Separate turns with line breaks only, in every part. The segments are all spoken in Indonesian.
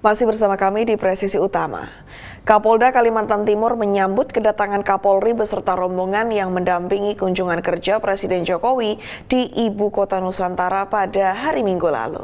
Masih bersama kami di Presisi Utama. Kapolda Kalimantan Timur menyambut kedatangan Kapolri beserta rombongan yang mendampingi kunjungan kerja Presiden Jokowi di Ibu Kota Nusantara pada hari Minggu lalu.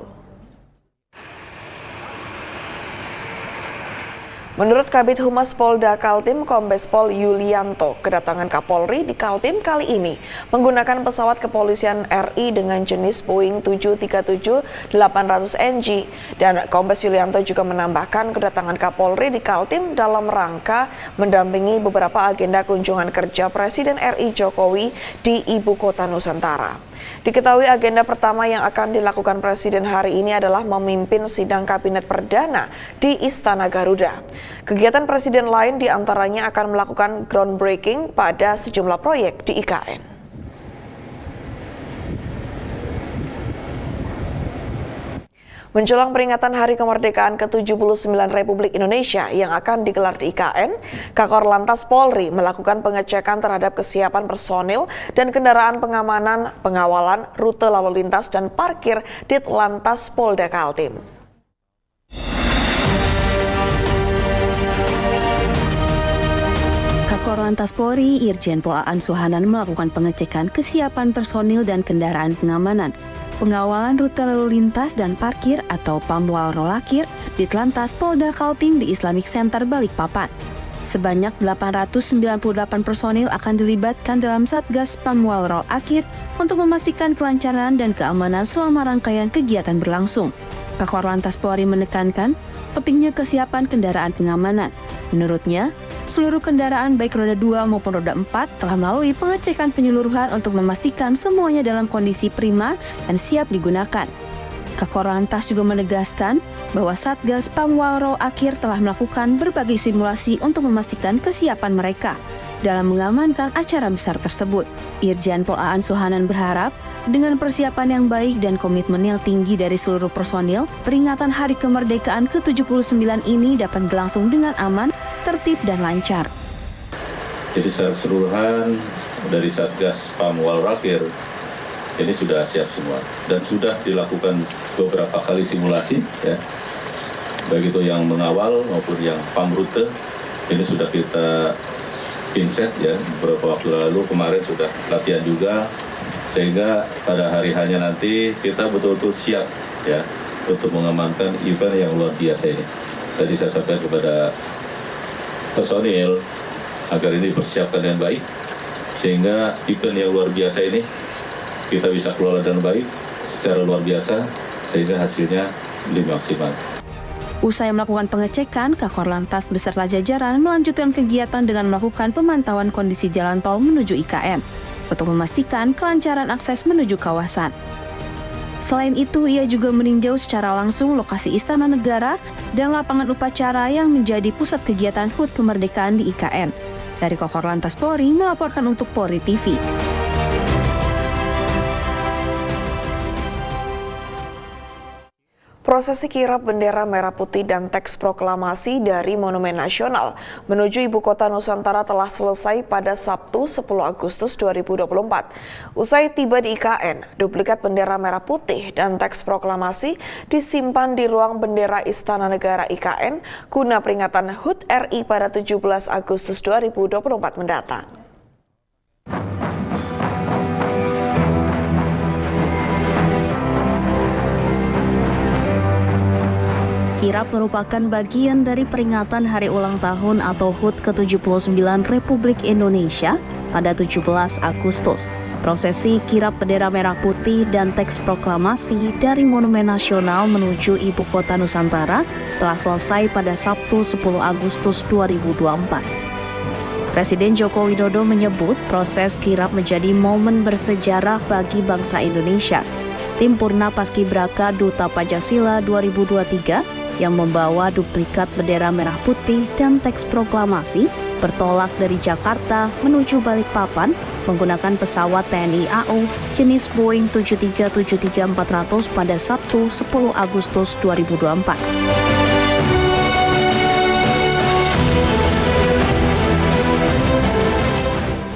Menurut Kabid Humas Polda Kaltim Kombes Pol Yulianto, kedatangan Kapolri di Kaltim kali ini menggunakan pesawat kepolisian RI dengan jenis Boeing 737-800NG. Dan Kombes Yulianto juga menambahkan kedatangan Kapolri di Kaltim dalam rangka mendampingi beberapa agenda kunjungan kerja Presiden RI Jokowi di Ibu Kota Nusantara. Diketahui agenda pertama yang akan dilakukan Presiden hari ini adalah memimpin sidang kabinet perdana di Istana Garuda. Kegiatan Presiden lain diantaranya akan melakukan groundbreaking pada sejumlah proyek di IKN. Menjelang peringatan Hari Kemerdekaan ke-79 Republik Indonesia yang akan digelar di IKN, Kakor Lantas Polri melakukan pengecekan terhadap kesiapan personil dan kendaraan pengamanan, pengawalan, rute lalu lintas, dan parkir di Lantas Polda Kaltim.
Kakor Lantas Polri, Irjen Pol Aan Suhanan melakukan pengecekan kesiapan personil dan kendaraan pengamanan, pengawalan rute lalu lintas dan parkir atau Pamwal Rolakir di Lantas Polda Kaltim di Islamic Center Balikpapan. Sebanyak 898 personil akan dilibatkan dalam Satgas Pamwal Rolakir untuk memastikan kelancaran dan keamanan selama rangkaian kegiatan berlangsung. Kakor Lantas Polri menekankan pentingnya kesiapan kendaraan pengamanan. Menurutnya, seluruh kendaraan baik roda 2 maupun roda 4 telah melalui pengecekan penyeluruhan untuk memastikan semuanya dalam kondisi prima dan siap digunakan. Kakor Lantas juga menegaskan bahwa Satgas Pamwal Rolakir telah melakukan berbagai simulasi untuk memastikan kesiapan mereka dalam mengamankan acara besar tersebut. Irjen Pol Aan Suhanan berharap dengan persiapan yang baik dan komitmen yang tinggi dari seluruh personil, peringatan Hari Kemerdekaan ke-79 ini dapat berlangsung dengan aman, tertib, dan lancar.
Jadi secara keseluruhan dari Satgas Pamwal Rolakir ini sudah siap semua dan sudah dilakukan beberapa kali simulasi, ya, baik itu yang mengawal maupun yang pamrute ini sudah kita inset, ya, beberapa waktu lalu kemarin sudah latihan juga, sehingga pada hari hanya nanti kita betul-betul siap, ya, untuk mengamankan event yang luar biasa ini. Tadi saya sampaikan kepada personil agar ini dipersiapkan dengan baik, sehingga event yang luar biasa ini kita bisa kelola dengan baik secara luar biasa, sehingga hasilnya lebih maksimal.
Usai melakukan pengecekan, Kakor Lantas beserta jajaran melanjutkan kegiatan dengan melakukan pemantauan kondisi jalan tol menuju IKN untuk memastikan kelancaran akses menuju kawasan. Selain itu, ia juga meninjau secara langsung lokasi Istana Negara dan lapangan upacara yang menjadi pusat kegiatan HUT Kemerdekaan di IKN. Dari Kakor Lantas Polri melaporkan untuk Polri TV.
Prosesi kirap bendera merah putih dan teks proklamasi dari Monumen Nasional menuju Ibu Kota Nusantara telah selesai pada Sabtu 10 Agustus 2024. Usai tiba di IKN, duplikat bendera merah putih dan teks proklamasi disimpan di ruang bendera Istana Negara IKN guna peringatan HUT RI pada 17 Agustus 2024 mendatang.
Kirap merupakan bagian dari peringatan hari ulang tahun atau HUT ke-79 Republik Indonesia pada 17 Agustus. Prosesi kirap bendera merah putih dan teks proklamasi dari Monumen Nasional menuju Ibu Kota Nusantara telah selesai pada Sabtu 10 Agustus 2024. Presiden Joko Widodo menyebut proses kirap menjadi momen bersejarah bagi bangsa Indonesia. Tim Purna Paskibraka Duta Pancasila 2023 yang membawa duplikat bendera merah putih dan teks proklamasi bertolak dari Jakarta menuju Balikpapan menggunakan pesawat TNI AU jenis Boeing 737-400 pada Sabtu 10 Agustus 2024.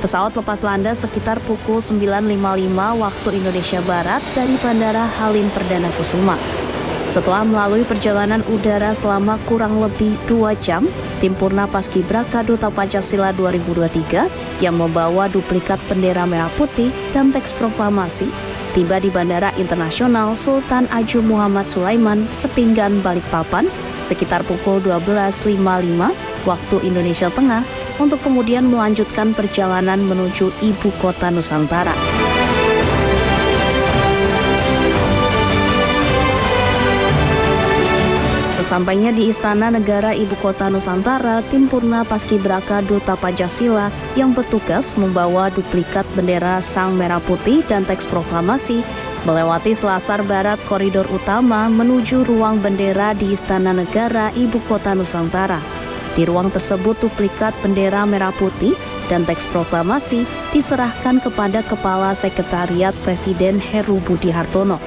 Pesawat lepas landas sekitar pukul 9.55 waktu Indonesia Barat dari Bandara Halim Perdana Kusuma. Setelah melalui perjalanan udara selama kurang lebih 2 jam, tim Purna Paskibraka Duta Pancasila 2023 yang membawa duplikat bendera merah putih dan teks proklamasi tiba di Bandara Internasional Sultan Aju Muhammad Sulaiman, Sepinggan, Balikpapan sekitar pukul 12.55 waktu Indonesia Tengah untuk kemudian melanjutkan perjalanan menuju ibu kota Nusantara. Sesampainya di Istana Negara Ibu Kota Nusantara, tim Purna Paskibraka Duta Pancasila yang bertugas membawa duplikat bendera Sang Merah Putih dan teks proklamasi melewati Selasar Barat koridor utama menuju ruang bendera di Istana Negara Ibu Kota Nusantara. Di ruang tersebut duplikat bendera merah putih dan teks proklamasi diserahkan kepada Kepala Sekretariat Presiden Heru Budi Hartono.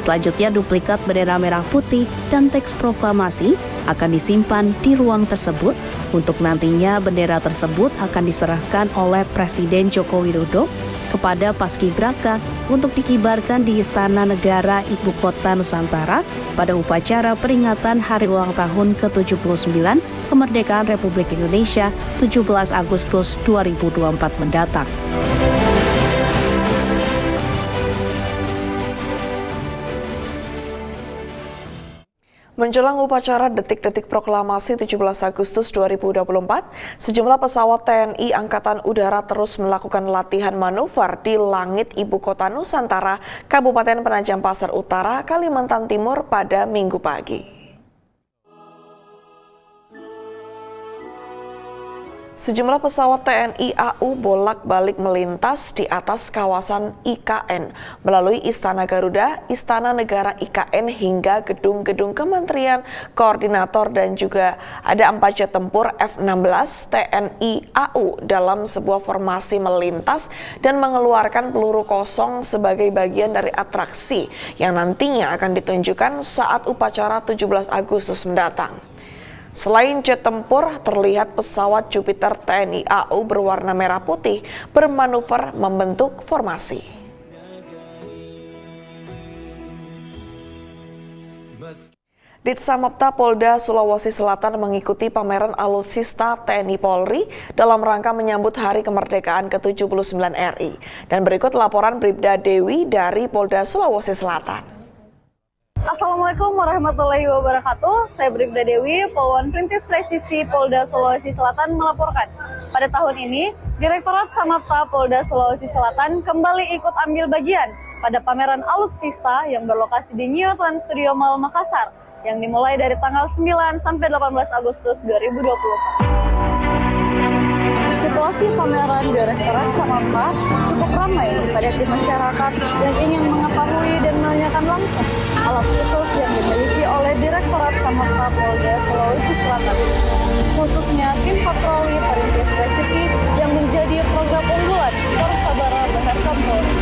Selanjutnya duplikat bendera merah putih dan teks proklamasi akan disimpan di ruang tersebut untuk nantinya bendera tersebut akan diserahkan oleh Presiden Joko Widodo kepada Paskibraka untuk dikibarkan di Istana Negara Ibu Kota Nusantara pada upacara peringatan Hari Ulang Tahun ke-79 Kemerdekaan Republik Indonesia 17 Agustus 2024 mendatang.
Menjelang upacara detik-detik proklamasi 17 Agustus 2024, sejumlah pesawat TNI Angkatan Udara terus melakukan latihan manuver di langit Ibu Kota Nusantara, Kabupaten Penajam Pasar Utara, Kalimantan Timur pada Minggu pagi. Sejumlah pesawat TNI AU bolak-balik melintas di atas kawasan IKN melalui Istana Garuda, Istana Negara IKN hingga gedung-gedung Kementerian, Koordinator dan juga ada 4 jet tempur F-16 TNI AU dalam sebuah formasi melintas dan mengeluarkan peluru kosong sebagai bagian dari atraksi yang nantinya akan ditunjukkan saat upacara 17 Agustus mendatang. Selain jet tempur, terlihat pesawat Jupiter TNI AU berwarna merah putih bermanuver membentuk formasi. Ditsamapta Polda Sulawesi Selatan mengikuti pameran alutsista TNI Polri dalam rangka menyambut Hari Kemerdekaan ke-79 RI. Dan berikut laporan Bribda Dewi dari Polda Sulawesi Selatan.
Assalamualaikum warahmatullahi wabarakatuh. Saya Bribda Dewi, Polwan Perintis Presisi Polda Sulawesi Selatan melaporkan. Pada tahun ini, Direktorat Samapta Polda Sulawesi Selatan kembali ikut ambil bagian pada pameran alutsista yang berlokasi di New Trans Studio Mall Makassar yang dimulai dari tanggal 9 sampai 18 Agustus 2024. Situasi pameran Direktorat Samapta cukup ramai dipadati masyarakat yang ingin mengetahui dan menanyakan langsung alat khusus yang dimiliki oleh Direktorat Samapta Polda Sulawesi Selatan, khususnya tim patroli Perintis Presisi yang menjadi program unggulan Persabara Baharkam Polri.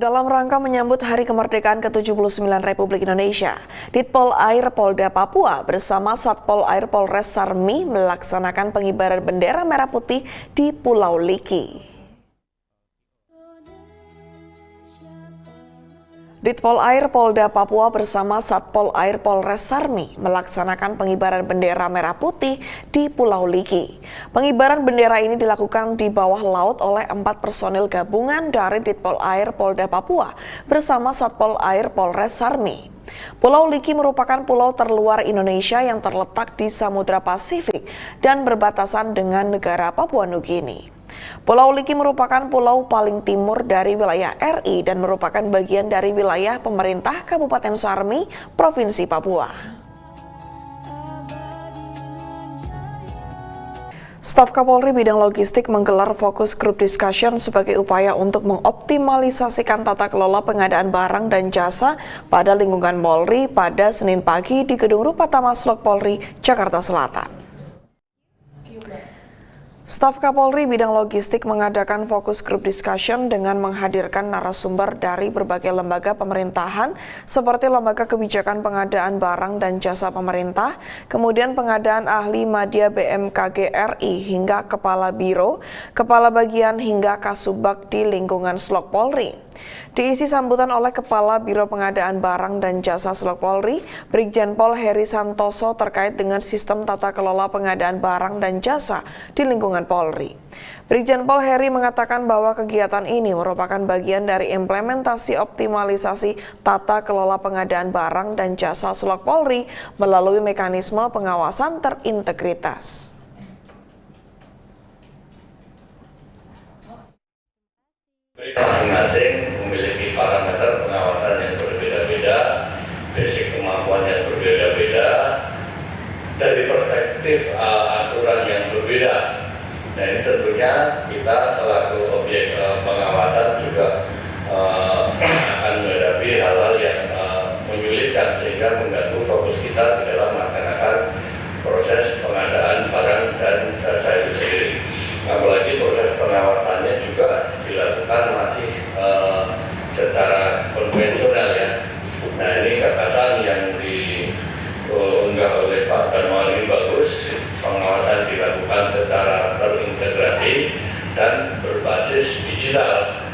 Dalam rangka menyambut Hari Kemerdekaan ke-79 Republik Indonesia, Ditpol Air Polda Papua bersama Satpol Air Polres Sarmi melaksanakan pengibaran bendera merah putih di Pulau Liki. Ditpol Air Polda Papua bersama Satpol Air Polres Sarmi melaksanakan pengibaran bendera merah putih di Pulau Liki. Pengibaran bendera ini dilakukan di bawah laut oleh 4 personil gabungan dari Ditpol Air Polda Papua bersama Satpol Air Polres Sarmi. Pulau Liki merupakan pulau terluar Indonesia yang terletak di Samudra Pasifik dan berbatasan dengan negara Papua Nugini. Pulau Liki merupakan pulau paling timur dari wilayah RI dan merupakan bagian dari wilayah pemerintah Kabupaten Sarmi, Provinsi Papua. Staf Kapolri bidang logistik menggelar fokus group discussion sebagai upaya untuk mengoptimalisasikan tata kelola pengadaan barang dan jasa pada lingkungan Polri pada Senin pagi di Gedung Rupatamaslok Polri, Jakarta Selatan. Staf Kapolri bidang logistik mengadakan fokus group discussion dengan menghadirkan narasumber dari berbagai lembaga pemerintahan seperti Lembaga Kebijakan Pengadaan Barang dan Jasa Pemerintah, kemudian pengadaan ahli Madya BMKG RI hingga Kepala Biro, Kepala Bagian hingga Kasubag di lingkungan Slok Polri. Diisi sambutan oleh Kepala Biro Pengadaan Barang dan Jasa Slok Polri, Brigjen Pol Heri Santoso terkait dengan sistem tata kelola pengadaan barang dan jasa di lingkungan Polri. Brigjen Pol Heri mengatakan bahwa kegiatan ini merupakan bagian dari implementasi optimalisasi tata kelola pengadaan barang dan jasa Slok Polri melalui mekanisme pengawasan terintegritas.
Masing-masing memiliki parameter pengawasan yang berbeda-beda, basic kemampuan yang berbeda-beda, dari perspektif aturan yang berbeda. Nah ini tentunya kita selaku objek pengawasan juga akan menghadapi hal-hal yang menyulitkan sehingga mengganggu fokus kita di dalam melaksanakan proses pengadaan barang dan jasa itu sendiri. Apalagi proses pengawasannya juga dilakukan masih secara konvensional ya. Nah ini gagasan yang diunggah oleh Pak Darmawan ini bagus. Pengawasan dilakukan secara terintegrasi dan berbasis digital.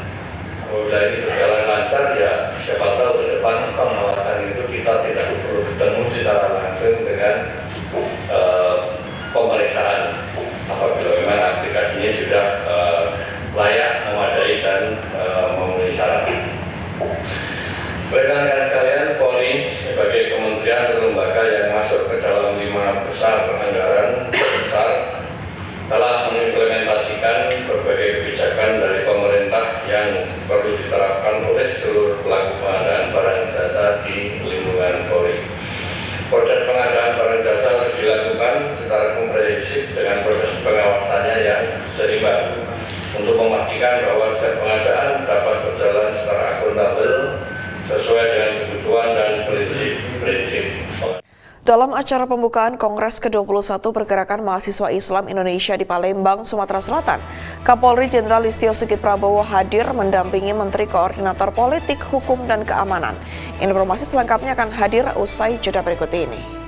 Apabila ini berjalan lancar ya siapa tahu ke depan pengawasan itu kita tidak perlu ketemu secara langsung dengan pemeriksaan. Apabila memang aplikasinya sudah layak, memadai dan memenuhi syarat. Rekan-rekan kalian, Polri sebagai kementerian atau lembaga yang masuk ke dalam 5 besar anggaran besar telah mengimplementasikan berbagai kebijakan dari pemerintah yang perlu diterapkan oleh seluruh pelaku pengadaan barang jasa di lingkungan Polri. Proses pengadaan barang jasa harus dilakukan secara komprehensif dengan proses pengawasannya yang seimbang untuk memastikan bahwa setiap pengadaan dapat berjalan secara akuntabel sesuai dengan kebutuhan dan prinsip-prinsip.
Dalam acara pembukaan Kongres ke-21 Pergerakan Mahasiswa Islam Indonesia di Palembang, Sumatera Selatan, Kapolri Jenderal Listio Sigit Prabowo hadir mendampingi Menteri Koordinator Politik, Hukum, dan Keamanan. Informasi selengkapnya akan hadir usai jeda berikut ini.